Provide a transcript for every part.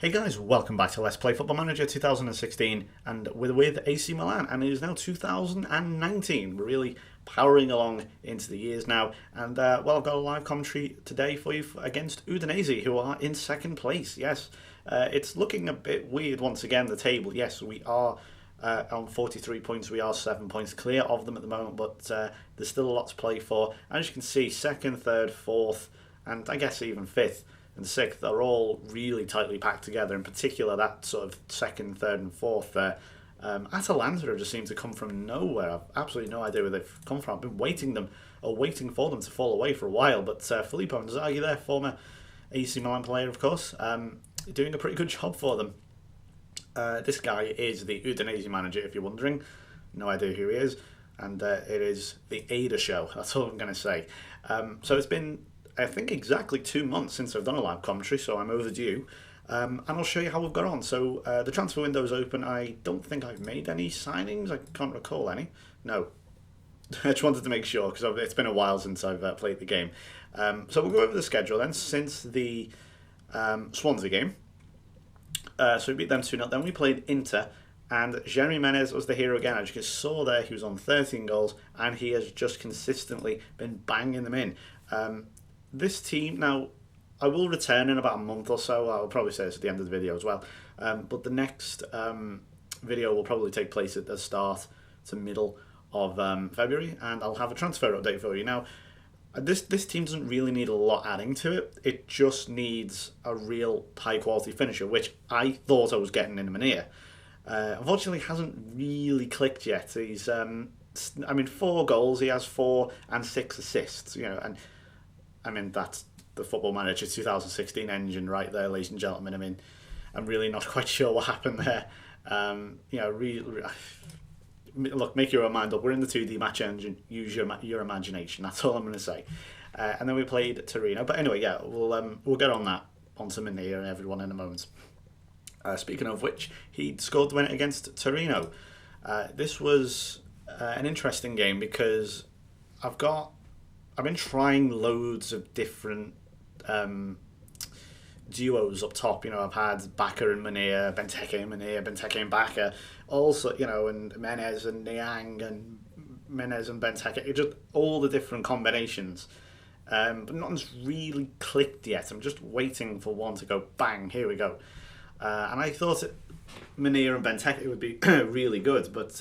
Hey guys, welcome back to Let's Play Football Manager 2016, and we're with AC Milan, and it is now 2019. We're really powering along into the years now, and I've got a live commentary today for you against Udinese, who are in second place. Yes, it's looking a bit weird once again, the table. Yes, we are on 43 points. We are 7 points clear of them at the moment, but there's still a lot to play for. As you can see, second, third, fourth, and I guess even fifth and sixth are all really tightly packed together. In particular, that sort of second, third, and fourth there. Atalanta have just seemed to come from nowhere. I've absolutely no idea where they've come from. I've been waiting for them to fall away for a while. But Filippo Inzaghi, there, former AC Milan player, of course, doing a pretty good job for them. This guy is the Udinese manager, if you're wondering. No idea who he is. And it is the Ada show. That's all I'm going to say. So it's been, I think, exactly 2 months since I've done a live commentary, so I'm overdue. And I'll show you how we've got on. So the transfer window is open. I don't think I've made any signings. I can't recall any. No. I just wanted to make sure, because it's been a while since I've played the game. So we'll go over the schedule then, since the Swansea game. So we beat them 2-0. Then we played Inter, and Jeremy Menez was the hero again. As you just saw there, he was on 13 goals, and he has just consistently been banging them in. This team, now, I will return in about a month or so. I'll probably say this at the end of the video as well. But the next video will probably take place at the start to middle of February, and I'll have a transfer update for you. Now, this team doesn't really need a lot adding to it. It just needs a real high-quality finisher, which I thought I was getting in Manir. Unfortunately, hasn't really clicked yet. He's, 4 goals. He has 4 and 6 assists, and that's the Football Manager 2016 engine right there, ladies and gentlemen. I'm really not quite sure what happened there. Look, make your own mind up. We're in the 2D match engine. Use your imagination. That's all I'm going to say. And then we played Torino. But anyway, yeah, we'll get onto Manir and everyone in a moment. Speaking of which, he scored the winner against Torino. This was an interesting game because I've been trying loads of different duos up top. I've had Baka and Manir, Benteke and Manir, Benteke and Baka, also, and Menez and Niang and Menez and Benteke, just all the different combinations. But nothing's really clicked yet. I'm just waiting for one to go bang, here we go. And I thought Manir and Benteke would be really good, but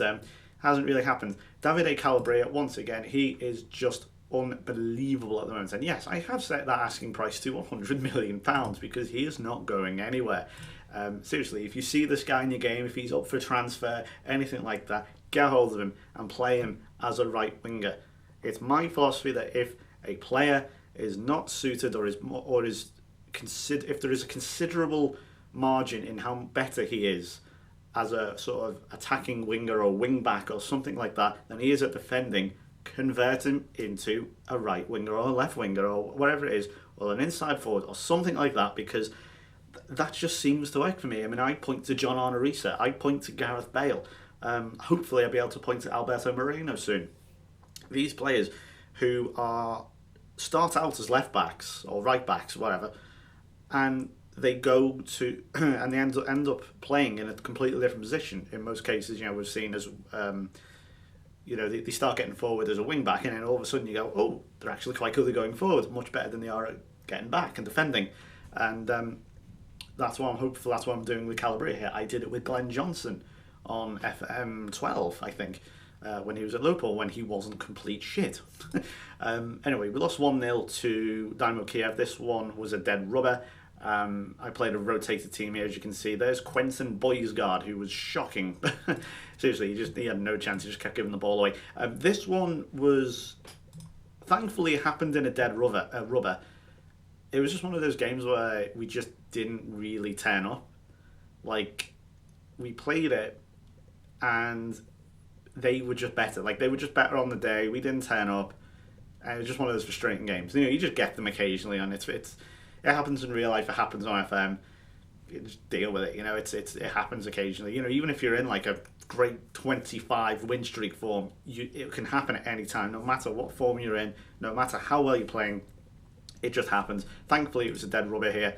hasn't really happened. Davide Calabria, once again, he is just unbelievable at the moment. And yes, I have set that asking price to £100 million because he is not going anywhere. Seriously, if you see this guy in your game, if he's up for transfer, anything like that, get hold of him and play him as a right winger. It's my philosophy that if a player is not suited if there is a considerable margin in how better he is as a sort of attacking winger or wing back or something like that than he is at defending, convert him into a right winger or a left winger or whatever it is, or an inside forward or something like that, because that just seems to work for me. I point to John Arnorisa, I point to Gareth Bale. Hopefully I'll be able to point to Alberto Moreno soon. These players who start out as left backs or right backs, whatever, and they go to and they end up playing in a completely different position. In most cases, we've seen as they start getting forward as a wing back, and then all of a sudden you go, oh, they're actually quite good at going forward, much better than they are at getting back and defending. And that's what I'm hopeful. That's what I'm doing with Calabria here. I did it with Glenn Johnson on FM12, I think, when he was at Liverpool, when he wasn't complete shit. Anyway, we lost 1-0 to Dynamo Kiev. This one was a dead rubber. I played a rotated team here, as you can see. There's Quentin Boysgaard, who was shocking. Seriously, he had no chance. He just kept giving the ball away. This one was, thankfully, it happened in a dead rubber. It was just one of those games where we just didn't really turn up. We played it, and they were just better. They were just better on the day. We didn't turn up, and it was just one of those frustrating games. You just get them occasionally, and it happens in real life. It happens on FM. You just deal with it. It happens occasionally. Even if you're in a great 25 win streak form, it can happen at any time, no matter what form you're in, no matter how well you're playing. It just happens. Thankfully, it was a dead rubber here.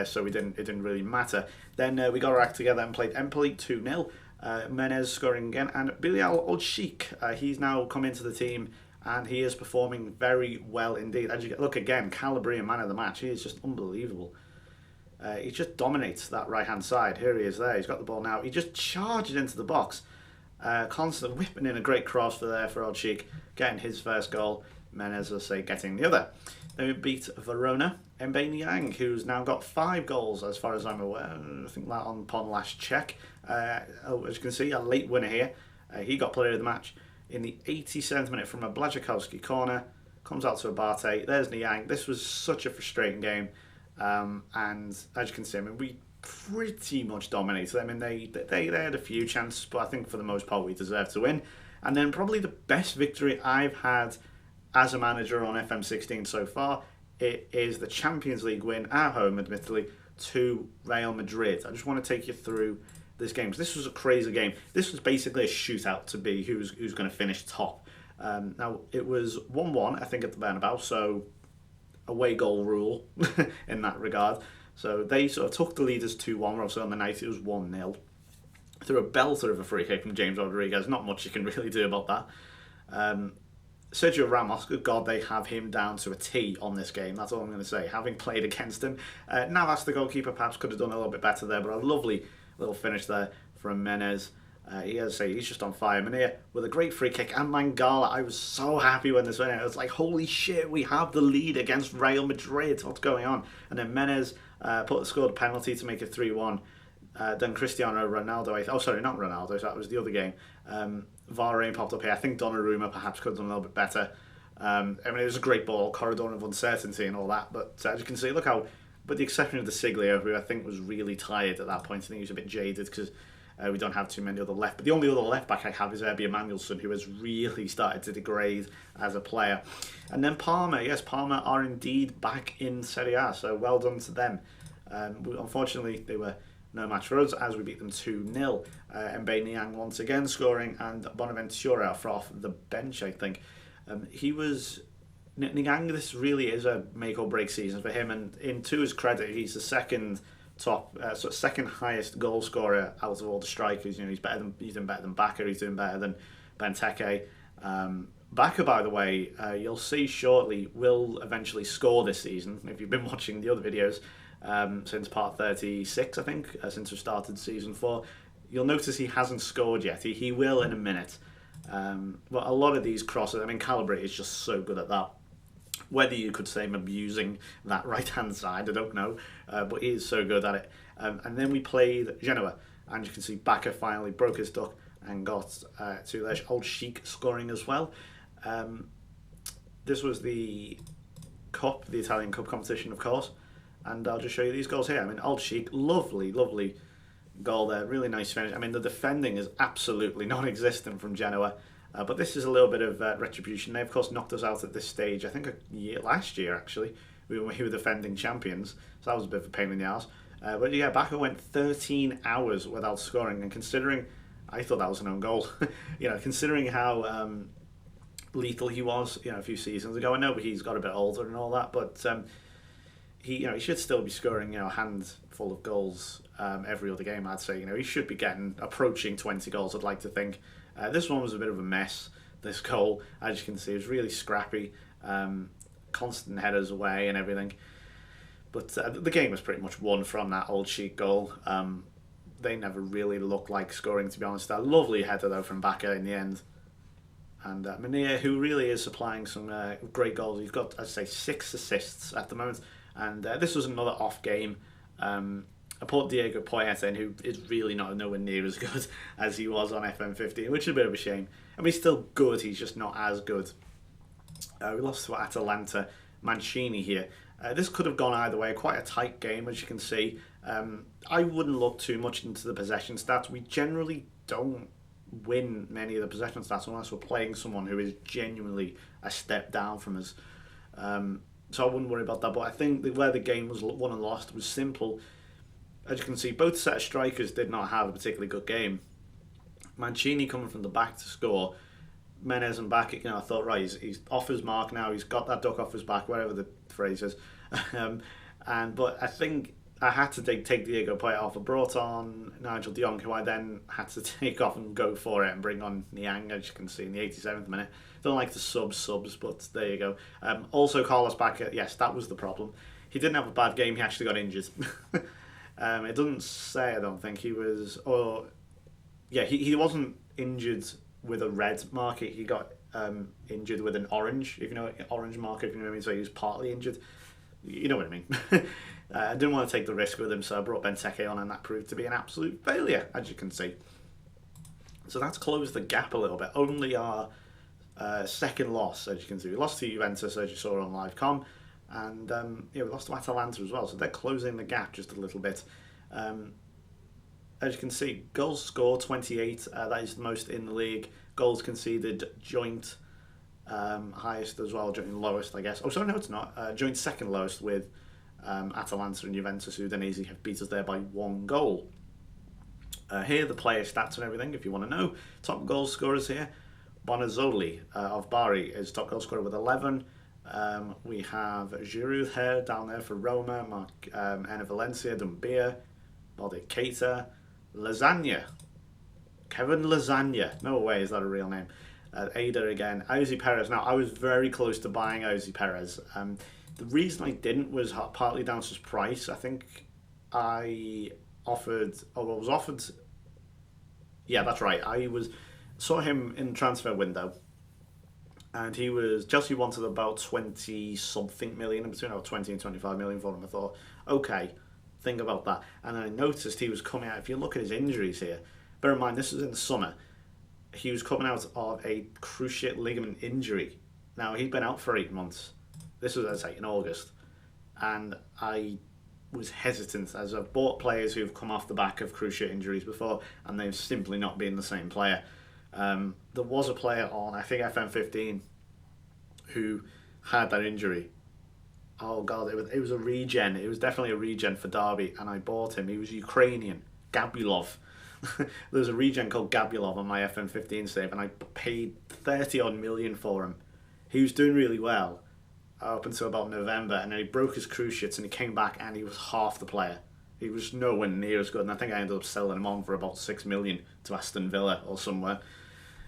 so it didn't really matter. Then we got our act together and played Empoli 2-0. Menez scoring again, and Bilal Old-Sheikh, he's now come into the team, and he is performing very well indeed. As you look again, Calabrian man of the match, he is just unbelievable. He just dominates that right-hand side. Here he is there, he's got the ball now. He just charges into the box, constantly whipping in a great cross for Old-Sheikh, getting his first goal. Menez, I say, getting the other. Then we beat Verona. Mbaye Niang, who's now got 5 goals as far as I'm aware. I think that upon last check. As you can see, a late winner here. He got player of the match in the 87th minute from a Blazikowski corner. Comes out to Abate. There's Niang. This was such a frustrating game. And as you can see, I mean, we pretty much dominated. I mean, they had a few chances, but I think for the most part we deserved to win. And then probably the best victory I've had as a manager on FM16 so far, it is the Champions League win at home, admittedly, to Real Madrid. I just want to take you through this game, because this was a crazy game. This was basically a shootout to be who's going to finish top. Now, it was 1-1, I think, at the Bernabeu, so away goal rule in that regard. So they sort of took the leaders 2-1, obviously on the night it was 1-0. Through a belter of a free kick from James Rodriguez. Not much you can really do about that. Sergio Ramos, good God, they have him down to a T on this game. That's all I'm going to say, having played against him. Navas, the goalkeeper, perhaps could have done a little bit better there, but a lovely little finish there from Menez. He's just on fire. Manea with a great free kick, and Mangala. I was so happy when this went out. I was like, holy shit, we have the lead against Real Madrid. What's going on? And then Menez scored a penalty to make it 3-1. Then Cristiano Ronaldo, sorry, not Ronaldo, so that was the other game. Varane popped up here. I think Donnarumma perhaps could have done a little bit better. I mean, it was a great ball, corridor of uncertainty and all that, but as you can see, look how, with the exception of the Siglio, who I think was really tired at that point, I think he was a bit jaded because we don't have too many other left. But the only other left back I have is Erby Emanuelson, who has really started to degrade as a player. And then Parma, yes, Parma are indeed back in Serie A, so well done to them. Unfortunately, they were no match for us as we beat them 2-0. Mbaye Niang once again scoring, and Bonaventura off the bench, I think. Niang, this really is a make or break season for him, and to his credit, he's the second highest goal scorer out of all the strikers. You know, he's doing better than Baka, he's doing better than Benteke. Baka, by the way, you'll see shortly, will eventually score this season. If you've been watching the other videos since part 36, I think, since we started season 4, you'll notice he hasn't scored yet. He will in a minute. But a lot of these crosses, I mean, Calabria is just so good at that. Whether you could say I'm abusing that right-hand side, I don't know, but he is so good at it. And then we played Genoa, and you can see Baka finally broke his duck and got to there's Old-Sheikh scoring as well. This was the Italian Cup competition, of course, and I'll just show you these goals here. I mean, Old-Sheikh, lovely goal there, really nice finish. I mean, the defending is absolutely non-existent from Genoa. But this is a little bit of retribution. They, of course, knocked us out at this stage, I think last year, actually. We were defending champions, so that was a bit of a pain in the arse. But yeah, Baka went 13 hours without scoring, and considering, I thought that was an own goal. Considering how lethal he was, a few seasons ago. I know he's got a bit older and all that, but he should still be scoring, a handful of goals every other game, I'd say. He should be approaching 20 goals, I'd like to think. This one was a bit of a mess, this goal. As you can see, it was really scrappy, constant headers away and everything. But the game was pretty much won from that Old-Sheikh goal. They never really looked like scoring, to be honest. A lovely header, though, from Baka in the end. And Manea, who really is supplying some great goals. He's got, I'd say, 6 assists at the moment. And this was another off game. I put Diego Poyet, who is really nowhere near as good as he was on FM15, which is a bit of a shame. I mean, he's still good, he's just not as good. We lost to Atalanta. Mancini here. This could have gone either way, quite a tight game, as you can see. I wouldn't look too much into the possession stats. We generally don't win many of the possession stats unless we're playing someone who is genuinely a step down from us. So I wouldn't worry about that, but I think where the game was won and lost was simple. As you can see, both set of strikers did not have a particularly good game. Mancini coming from the back to score. Menez and back, I thought, right, he's off his mark now. He's got that duck off his back, whatever the phrase is. But I think I had to take Diego Payet off. I brought on Nigel de Jong, who I then had to take off and go for it and bring on Niang, as you can see, in the 87th minute. Don't like the subs, but there you go. Also, Carlos Bacca, yes, that was the problem. He didn't have a bad game, he actually got injured. It doesn't say, I don't think, he was... he wasn't injured with a red marker, he got injured with an orange, if you know, orange marker, if you know what I mean, so he was partly injured. You know what I mean. I didn't want to take the risk with him, so I brought Benteke on, and that proved to be an absolute failure, as you can see. So that's closed the gap a little bit. Only our second loss, as you can see. We lost to Juventus, as you saw on live com, and we lost to Atalanta as well, so they're closing the gap just a little bit. As you can see, goals scored 28, that is the most in the league. Goals conceded joint highest as well, joint lowest, I guess. Oh, sorry, no, it's not. Joint second lowest with Atalanta and Juventus. Udinese have beat us there by 1 goal. Here, the player stats and everything, if you want to know. Top goal scorers here. Bonazzoli of Bari is top goal scorer with 11. We have Giroud here, down there for Roma. Enner Valencia, Dumbia, Bode Keita, Lasagna. Kevin Lasagna. No way, is that a real name? Ada again. Ozzy Perez. Now, I was very close to buying Ozzy Perez. The reason I didn't was partly down to his price. I think I was offered... Yeah, that's right. Saw him in the transfer window, and Chelsea wanted about 20-something million, between 20 and 25 million for him. I thought, okay, think about that. And then I noticed he was coming out, if you look at his injuries here, bear in mind, this was in the summer, he was coming out of a cruciate ligament injury. Now, he'd been out for 8 months. This was, as I say, in August. And I was hesitant, as I've bought players who've come off the back of cruciate injuries before, and they've simply not been the same player. There was a player on, I think, FM16, who had that injury. Oh, God, it was a regen. It was definitely a regen for Derby, and I bought him. He was Ukrainian, Gabulov. There's a regen called Gabulov on my FM15 save, and I paid 30-odd million for him. He was doing really well up until about November, and then he broke his cruciates, and he came back, and he was half the player. He was nowhere near as good, and I think I ended up selling him on for about 6 million to Aston Villa or somewhere.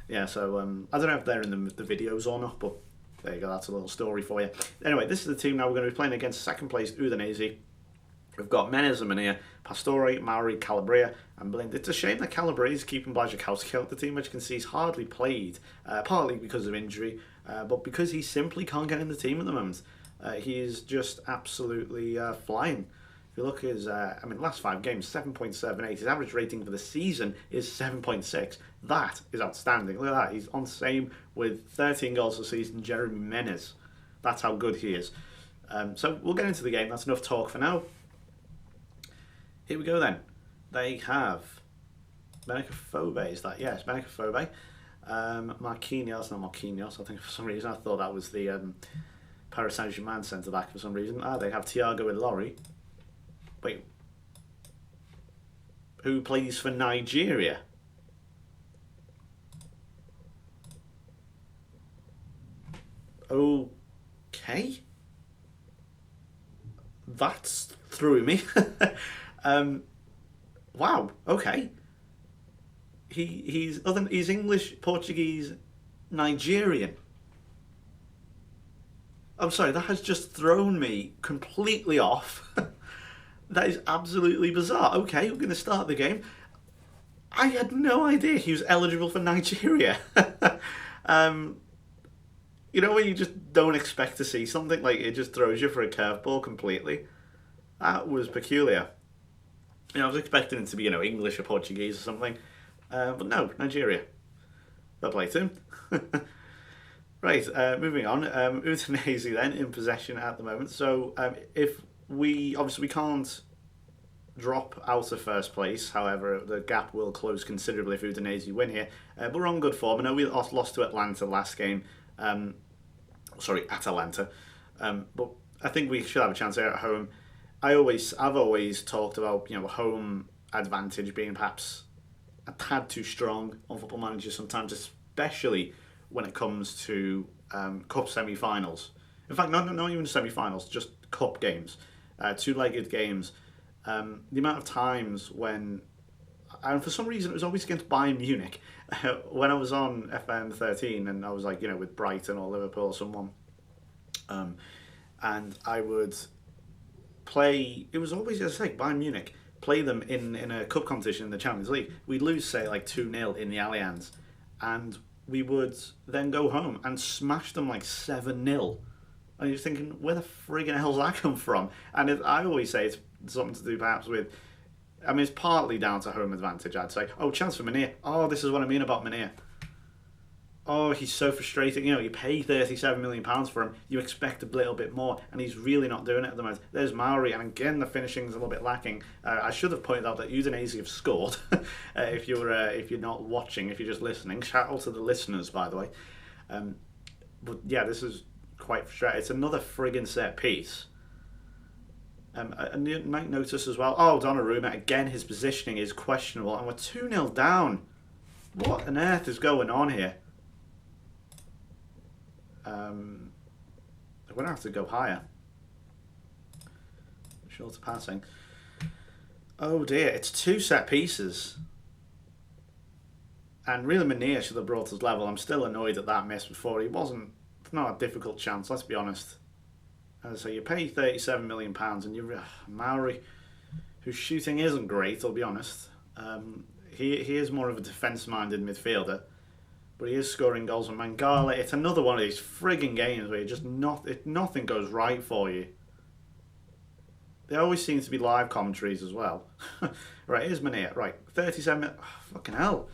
Yeah, so I don't know if they're in the videos or not, but there you go, that's a little story for you. Anyway, this is the team now we're going to be playing against second place Udinese. We've got Menez and Mania, Pastore, Mauri, Calabria, and Blind. It's a shame that Calabria is keeping Blazikowski out the team, which you can see he's hardly played, partly because of injury, but because he simply can't get in the team at the moment. He is just absolutely flying. If you look at his, last 5 games, 7.78. His average rating for the season is 7.6. That is outstanding. Look at that. He's on the same with 13 goals a season, Jeremy Menez. That's how good he is. So we'll get into the game. That's enough talk for now. Here we go then. They have Benekophobe, is that? Yes, Benekophobe. Marquinhos, not Marquinhos. I think for some reason I thought that was the Paris Saint-Germain centre-back for some reason. They have Thiago and Laurie. Wait. Who plays for Nigeria? Okay. That's threw me. Wow, okay. He's English, Portuguese, Nigerian. I'm sorry, that has just thrown me completely off. That is absolutely bizarre. Okay, we're going to start the game. I had no idea he was eligible for Nigeria. You know when you just don't expect to see something, like it just throws you for a curveball completely? That was peculiar. I was expecting it to be, English or Portuguese or something. But no, Nigeria. Fair play to him. Right, moving on. Udinese then in possession at the moment. So if we can't drop out of first place. However, the gap will close considerably if Udinese win here. But we're on good form. I know we lost to Atlanta last game. Atalanta. But I think we should have a chance here at home. I've always talked about home advantage being perhaps a tad too strong on Football Manager sometimes, especially when it comes to cup semi-finals. In fact, not even semi-finals, just cup games, two-legged games. The amount of times when, and for some reason it was always against Bayern Munich, when I was on FM13 and I was like, with Brighton or Liverpool or someone, and I would play, it was always, as I say, Bayern Munich, play them in a cup competition in the Champions League. We'd lose, say, like 2-0 in the Allianz, and we would then go home and smash them like 7-0. And you're thinking, where the friggin' hell's that come from? And I always say it's something to do perhaps with, I mean, it's partly down to home advantage, I'd say. Oh, chance for Manir. Oh, this is what I mean about Manir. Oh, he's so frustrating. You pay £37 million for him, you expect a little bit more, and he's really not doing it at the moment. There's Mauri, and again, the finishing's a little bit lacking. I should have pointed out that Udinese have scored. If you're not watching, if you're just listening, shout out to the listeners, by the way. But yeah, this is quite frustrating. It's another friggin' set piece. And you might notice as well, Donnarumma, again, his positioning is questionable, and we're 2-0 down. What on earth is going on here? We're going to have to go higher. Shorter passing. Oh dear, it's 2 set pieces. And really Manir should have brought us level. I'm still annoyed at that miss before. It's not a difficult chance, let's be honest. So you pay £37 million and you're Mauri, whose shooting isn't great, I'll be honest. He is more of a defence-minded midfielder, but he is scoring goals. And Mangala, it's another one of these frigging games where nothing goes right for you. There always seems to be live commentaries as well. Right, here's Manir. Right, 37 minutes. Oh, fucking hell.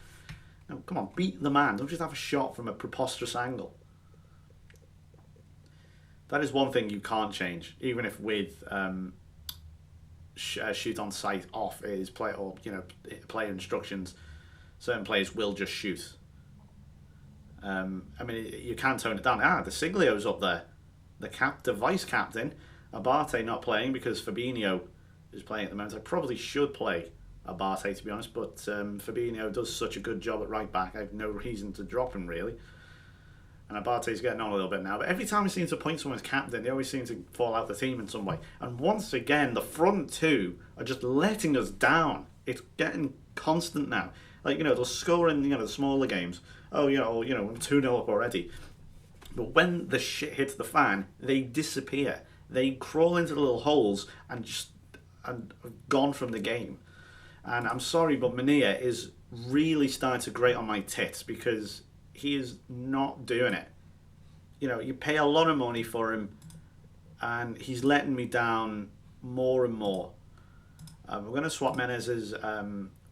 No, come on, beat the man. Don't just have a shot from a preposterous angle. That is one thing you can't change, even if with shoot on sight off is player instructions. Certain players will just shoot. I mean, you can tone it down. The Siglio's up there, the vice captain. Abate not playing because Fabinho is playing at the moment. I probably should play Abate, to be honest, but Fabinho does such a good job at right back. I have no reason to drop him really. And Abate's getting on a little bit now, but every time we seem to appoint someone as captain, they always seem to fall out the team in some way. And once again, the front two are just letting us down. It's getting constant now. Like, they'll score in, the smaller games. Oh, we're 2-0 up already. But when the shit hits the fan, they disappear. They crawl into the little holes and have gone from the game. And I'm sorry, but Manir is really starting to grate on my tits because he is not doing it. You pay a lot of money for him and he's letting me down more and more. We're going to swap Menez's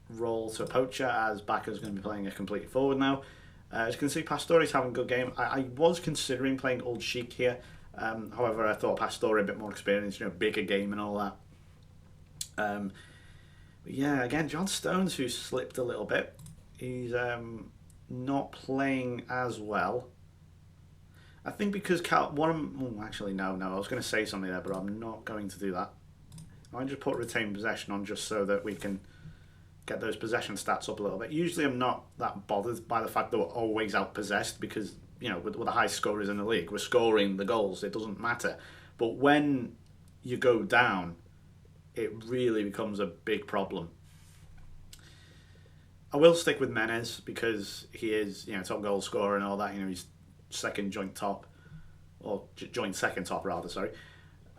role to a poacher, as Bacca's going to be playing a complete forward now. As you can see, Pastore's having a good game. I was considering playing Old Sheik here. However, I thought Pastore a bit more experienced, bigger game and all that. But yeah, again, John Stones, who slipped a little bit. He's not playing as well. I think because actually, no. I was going to say something there, but I'm not going to do that. I just put retain possession on just so that we can get those possession stats up a little bit. Usually I'm not that bothered by the fact that we're always out-possessed because, with the high scorers in the league, we're scoring the goals. It doesn't matter. But when you go down, it really becomes a big problem. I will stick with Menez because he is, top goal scorer and all that. He's second joint top, or joint second top rather. Sorry,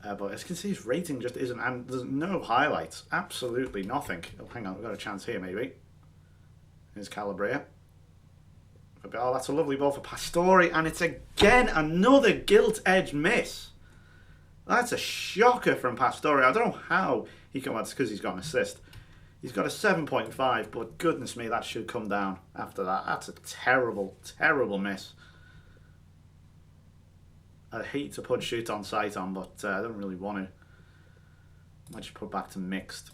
but as you can see, his rating just isn't, and there's no highlights. Absolutely nothing. Oh, hang on, we've got a chance here maybe. Here's Calabria. Oh, that's a lovely ball for Pastore, and it's again another gilt-edged miss. That's a shocker from Pastore. I don't know how he come out. It's because he's got an assist. He's got a 7.5, but goodness me, that should come down after that. That's a terrible, terrible miss. I hate to put shoot on sight on, but I don't really want to. Might just put back to mixed.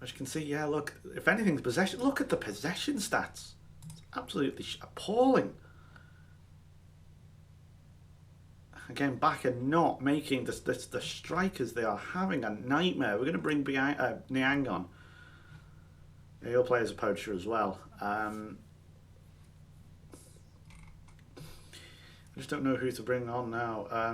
As you can see, yeah, look, if anything's possession, look at the possession stats. It's absolutely appalling. Again, Bacca not making the strikers. They are having a nightmare. We're going to bring Niang on. He'll play as a poacher as well. I just don't know who to bring on now.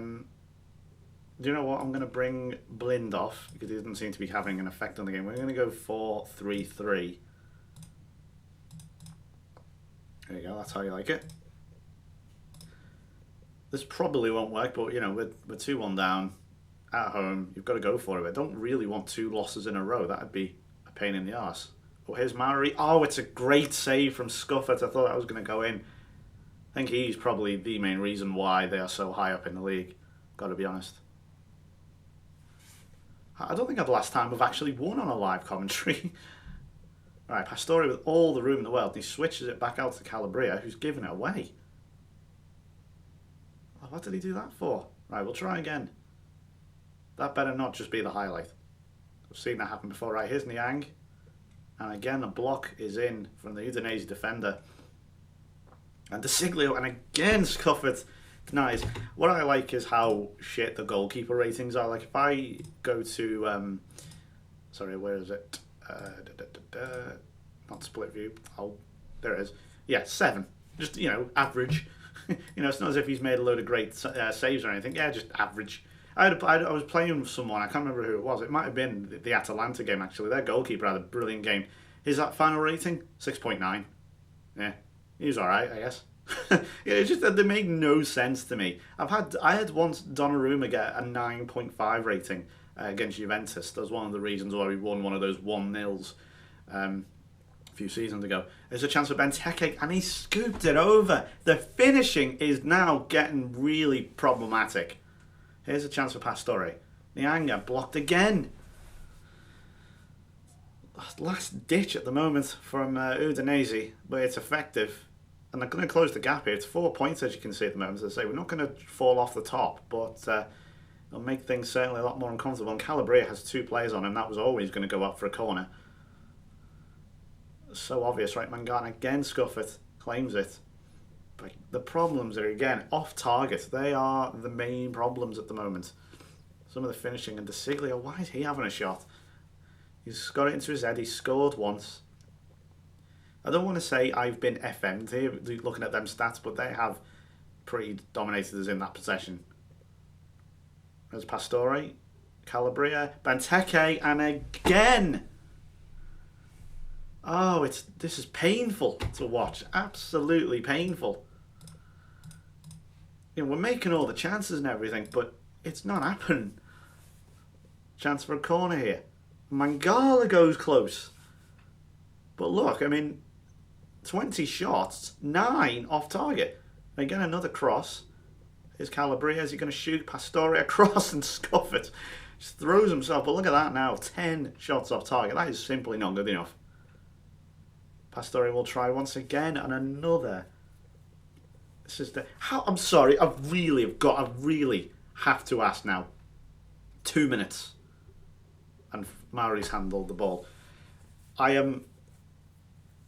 Do you know what? I'm going to bring Blind off because he doesn't seem to be having an effect on the game. We're going to go 4-3-3. There you go. That's how you like it. This probably won't work, but you know, we're 2-1 down at home. You've got to go for it. I don't really want 2 losses in a row. That'd be a pain in the arse. Oh, here's Maori. Oh, it's a great save from Scuffert. I thought that was going to go in. I think he's probably the main reason why they are so high up in the league. Got to be honest. I don't think the last time we've actually won on a live commentary. Right, Pastore with all the room in the world. He switches it back out to Calabria, who's giving it away. Oh, what did he do that for? Right, we'll try again. That better not just be the highlight. I've seen that happen before. Right, here's Niang. And again, the block is in from the Udinese defender. And De Siglio, and again, Scuffert denies. What I like is how shit the goalkeeper ratings are. Like, if I go to... sorry, where is it? Not split view. Oh, there it is. Yeah, 7. Just, you know, average. You know, it's not as if he's made a load of great saves or anything. Yeah, just average. I was playing with someone, I can't remember who it was. It might have been the Atalanta game, actually. Their goalkeeper had a brilliant game. His final rating? 6.9. Yeah, he was alright, I guess. Yeah, it's just that they make no sense to me. I had once Donnarumma get a 9.5 rating against Juventus. That was one of the reasons why we won one of those 1-0s a few seasons ago. There's a chance for Benteke, and he scooped it over. The finishing is now getting really problematic. Here's a chance for Pastore. Nyanga blocked again. Last ditch at the moment from Udinese, but it's effective. And they're going to close the gap here. It's 4 points, as you can see at the moment. As I say, we're not going to fall off the top, but it'll make things certainly a lot more uncomfortable. And Calabria has 2 players on him. That was always going to go up for a corner. So obvious, right? Mangana again, Scuffert claims it. But the problems are, again, off target. They are the main problems at the moment. Some of the finishing. And De Siglio, why is he having a shot? He's got it into his head. He scored once. I don't want to say I've been FM'd here, looking at them stats, but they have pretty dominated us in that possession. There's Pastore, Calabria, Benteke, and again! Oh, this is painful to watch. Absolutely painful. You know, we're making all the chances and everything, but it's not happening. Chance for a corner here. Mangala goes close. But look, I mean, 20 shots, 9 off target. Again, another cross. Here's Calabria. Is he going to shoot Pastore across and scuff it? Just throws himself. But look at that now. 10 shots off target. That is simply not good enough. Pastore will try once again and another. This is the... I'm sorry. I really have to ask now. 2 minutes. And Maori's handled the ball. I am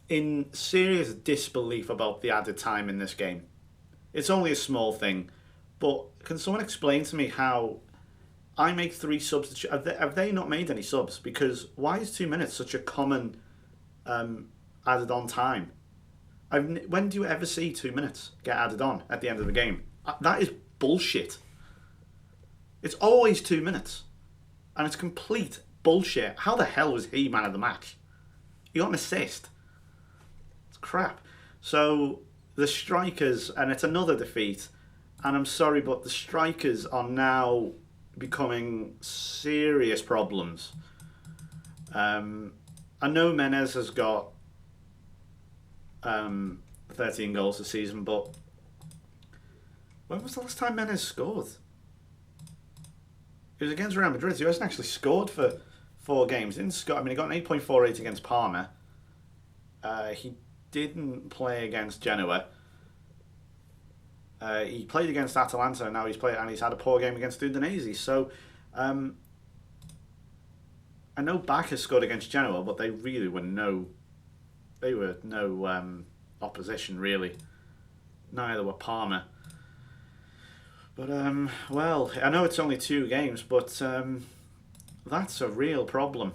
in serious disbelief about the added time in this game. It's only a small thing, but can someone explain to me how I make 3 subs? Have they not made any subs? Because why is 2 minutes such a common added on time? When do you ever see 2 minutes get added on at the end of the game? That is bullshit. It's always 2 minutes. And it's complete bullshit. How the hell was he man of the match? He got an assist. It's crap. So the strikers, and it's another defeat, and I'm sorry, but the strikers are now becoming serious problems. I know Menez has got 13 goals this season, but when was the last time Menez scored? It was against Real Madrid. He hasn't actually scored for 4 games. He got an 8.48 against Parma. He didn't play against Genoa. He played against Atalanta, and now he's had a poor game against Udinese. So I know Bach has scored against Genoa, but they really were no opposition really. Neither were Parma. But well, I know it's only 2 games, but that's a real problem.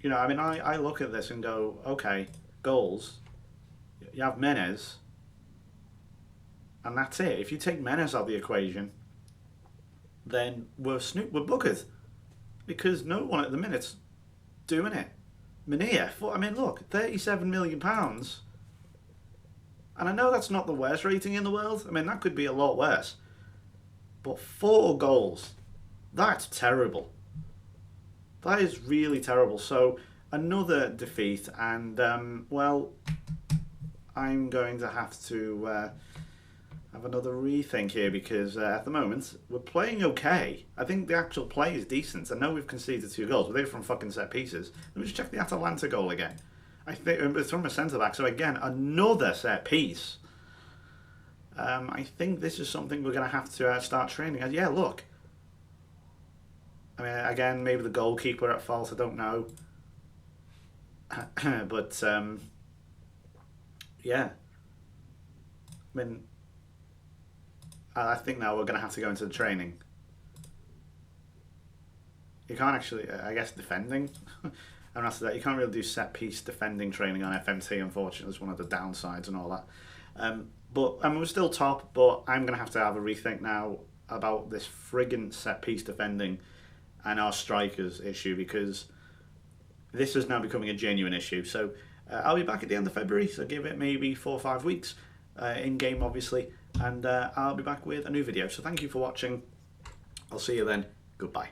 You know, I mean, I look at this and go, okay, goals. You have Menez, and that's it. If you take Menez out of the equation, then we're buggered. Because no one at the minute's doing it. Minia, I mean, look, £37 million. And I know that's not the worst rating in the world. I mean, that could be a lot worse. But 4 goals, that's terrible. That is really terrible. So, another defeat. And, well, I'm going to have to have another rethink here because at the moment, we're playing okay. I think the actual play is decent. I know we've conceded 2 goals, but they're from fucking set pieces. Let me just check the Atalanta goal again. I think it's from a centre-back. So, again, another set piece. I think this is something we're going to have to start training. And yeah, look. I mean, again, maybe the goalkeeper at fault. I don't know. But, yeah. I mean, I think now we're going to have to go into the training. You can't actually, I guess, defending. And after that, you can't really do set-piece defending training on FMT, unfortunately. It's one of the downsides and all that. But I mean, we're still top, but I'm going to have a rethink now about this friggin' set-piece defending and our strikers issue, because this is now becoming a genuine issue. So I'll be back at the end of February, so give it maybe 4 or 5 weeks, in-game obviously, and I'll be back with a new video. So thank you for watching. I'll see you then. Goodbye.